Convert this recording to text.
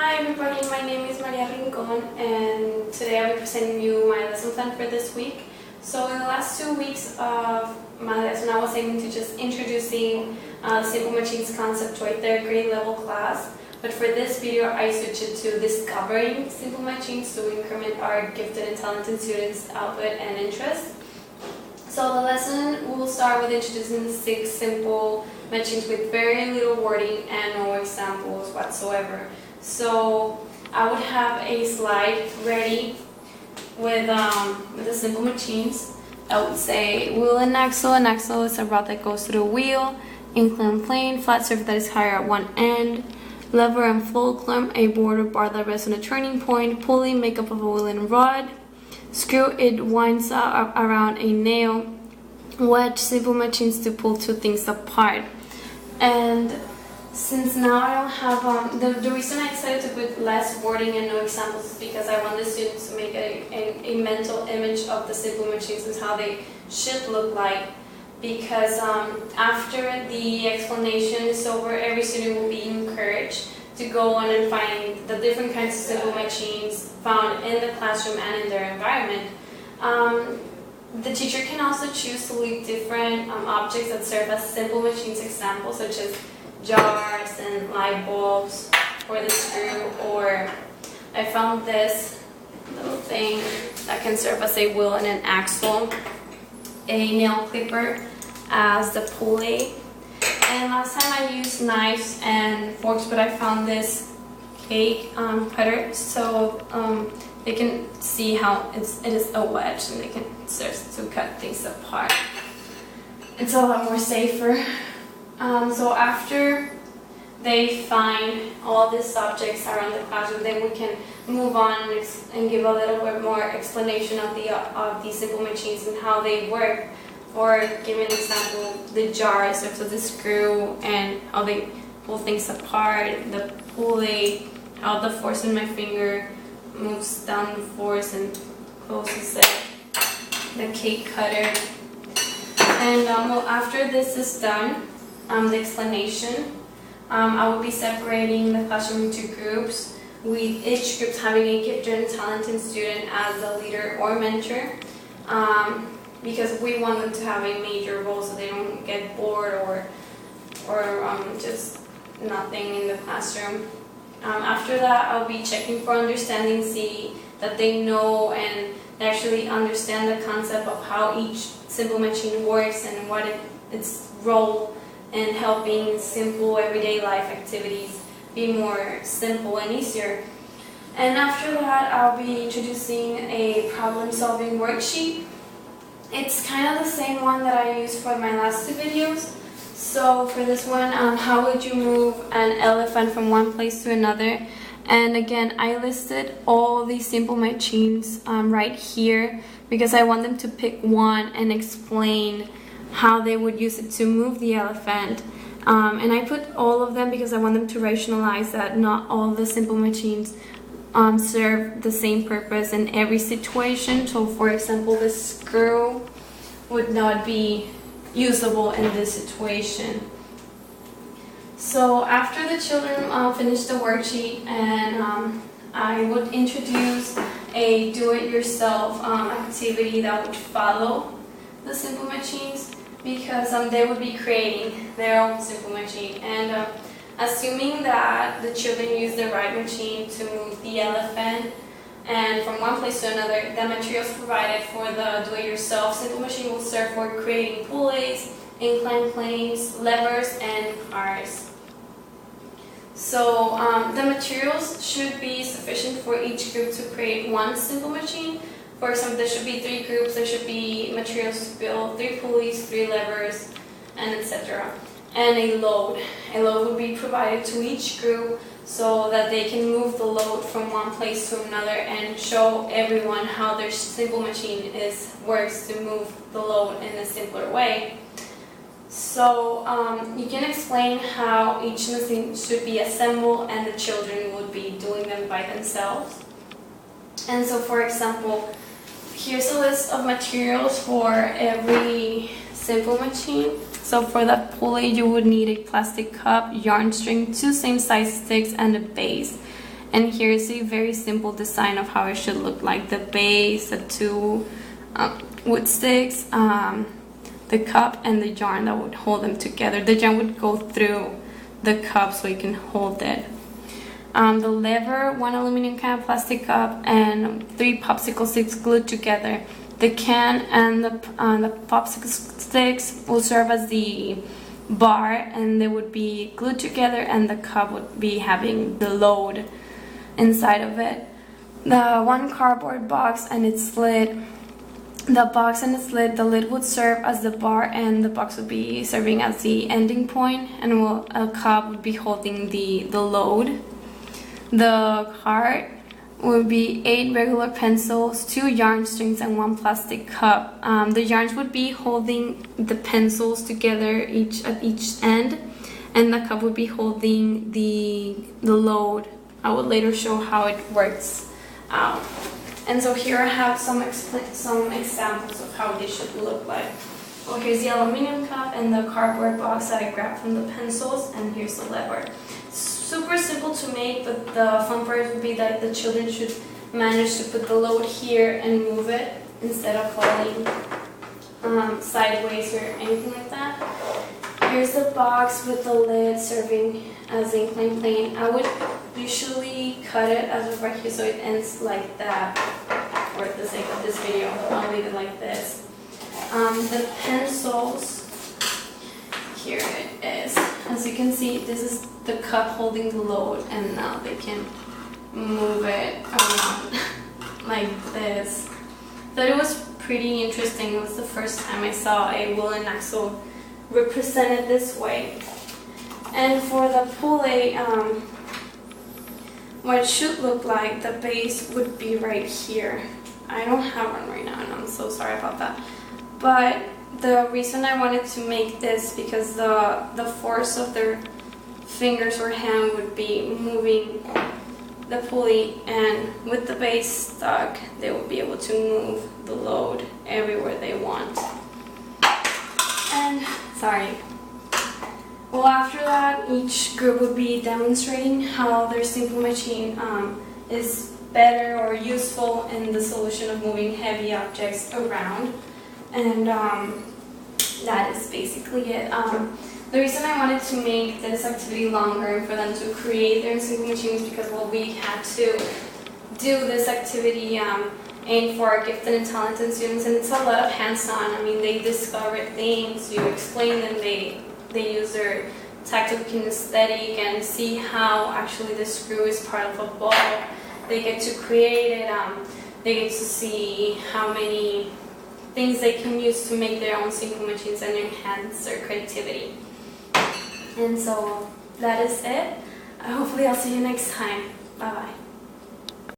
Hi everybody, my name is Maria Rincon and today I'll be presenting you my lesson plan for this week. So in the last 2 weeks of my lesson I was aiming to just introducing simple machines concept to a 3rd grade level class. But for this video I switched it to discovering simple machines to increment our gifted and talented students' output and interest. So the lesson will start with introducing 6 simple machines with very little wording and no examples whatsoever. So I would have a slide ready with the simple machines. I would say wheel and axle. An axle is a rod that goes through a wheel. Inclined plane, flat surface that is higher at one end. Lever and fulcrum, a board or bar that rests on a turning point. Pulley, made up of a wheel and rod. Screw, it winds up around a nail. Wedge, simple machines to pull 2 things apart. And since now I don't have, the reason I decided to put less wording and no examples is because I want the students to make a mental image of the simple machines and how they should look like. Because after the explanation is over, every student will be encouraged to go on and find the different kinds of simple machines found in the classroom and in their environment. The teacher can also choose to leave different objects that serve as simple machines examples, such as jars and light bulbs, or the screw, or I found this little thing that can serve as a wheel and an axle, a nail clipper as the pulley, and last time I used knives and forks, but I found this cake cutter, so they can see how it is a wedge and they can serve to cut things apart. It's a lot more safer. So after they find all these objects around the classroom, then we can move on and give a little bit more explanation of these simple machines and how they work. For giving an example, the jars, so the screw and how they pull things apart, the pulley, how the force in my finger moves down the force and closes it, the cake cutter. And well, after this is done, the explanation, I will be separating the classroom into groups, with each group having a gifted and talented student as a leader or mentor, because we want them to have a major role so they don't get bored or just nothing in the classroom. After that, I'll be checking for understanding, see that they know and they actually understand the concept of how each simple machine works and what its role in helping simple everyday life activities be more simple and easier. And after that, I'll be introducing a problem-solving worksheet. It's kind of the same one that I used for my last 2 videos. So for this one, how would you move an elephant from one place to another? And again, I listed all these simple machines right here because I want them to pick one and explain how they would use it to move the elephant. And I put all of them because I want them to rationalize that not all the simple machines serve the same purpose in every situation. So for example, the screw would not be usable in this situation. So after the children finish the worksheet, and I would introduce a do-it-yourself activity that would follow the simple machines, because they would be creating their own simple machine. And assuming that the children use the right machine to move the elephant and from one place to another, the materials provided for the do-it-yourself simple machine will serve for creating pulleys, inclined planes, levers, and cars. So the materials should be sufficient for each group to create one simple machine. For example, there should be 3 groups, there should be materials to build 3 pulleys, 3 levers, and etc. And a load. A load would be provided to each group so that they can move the load from one place to another and show everyone how their simple machine works to move the load in a simpler way. So you can explain how each machine should be assembled, and the children would be doing them by themselves. And so for example, here's a list of materials for every simple machine. So for the pulley, you would need a plastic cup, yarn string, 2 same size sticks, and a base. And here is a very simple design of how it should look like. The base, the two wood sticks, the cup, and the yarn that would hold them together. The yarn would go through the cup so you can hold it. The lever, 1 aluminum can, plastic cup, and 3 popsicle sticks glued together. The can and the popsicle sticks will serve as the bar, and they would be glued together, and the cup would be having the load inside of it. The 1 cardboard box and its lid. The box and its lid, the lid would serve as the bar, and the box would be serving as the ending point, and a cup would be holding the load. The cart would be 8 regular pencils, 2 yarn strings, and 1 plastic cup. The yarns would be holding the pencils together at each end, and the cup would be holding the load. I will later show how it works out. And so here I have some examples of how they should look like. Well, here's the aluminum cup and the cardboard box that I grabbed from the pencils, and here's the lever. Super simple to make, but the fun part would be that the children should manage to put the load here and move it instead of falling sideways or anything like that. Here's the box with the lid serving as inclined plane. I would usually cut it as of right here so it ends like that. For the sake of this video, I'll leave it like this. The pencils, here it is. As you can see, this is the cup holding the load, and now they can move it around like this. Thought it was pretty interesting. It was the first time I saw a woolen axle represented this way. And for the pulley, what it should look like, the base would be right here. I don't have one right now, and I'm so sorry about that. But the reason I wanted to make this, because the force of their fingers or hand would be moving the pulley, and with the base stuck, they will be able to move the load everywhere they want. And, sorry. Well, after that, each group would be demonstrating how their simple machine is better or useful in the solution of moving heavy objects around. And that is basically it. The reason I wanted to make this activity longer and for them to create their simple machines is because, well, we had to do this activity aimed for our gifted and talented students, and it's a lot of hands-on. I mean, they discover things, you explain them, they use their tactile kinesthetic and see how actually the screw is part of a ball. They get to create it, they get to see how many things they can use to make their own simple machines and enhance their creativity. And so that is it. Hopefully I'll see you next time. Bye bye.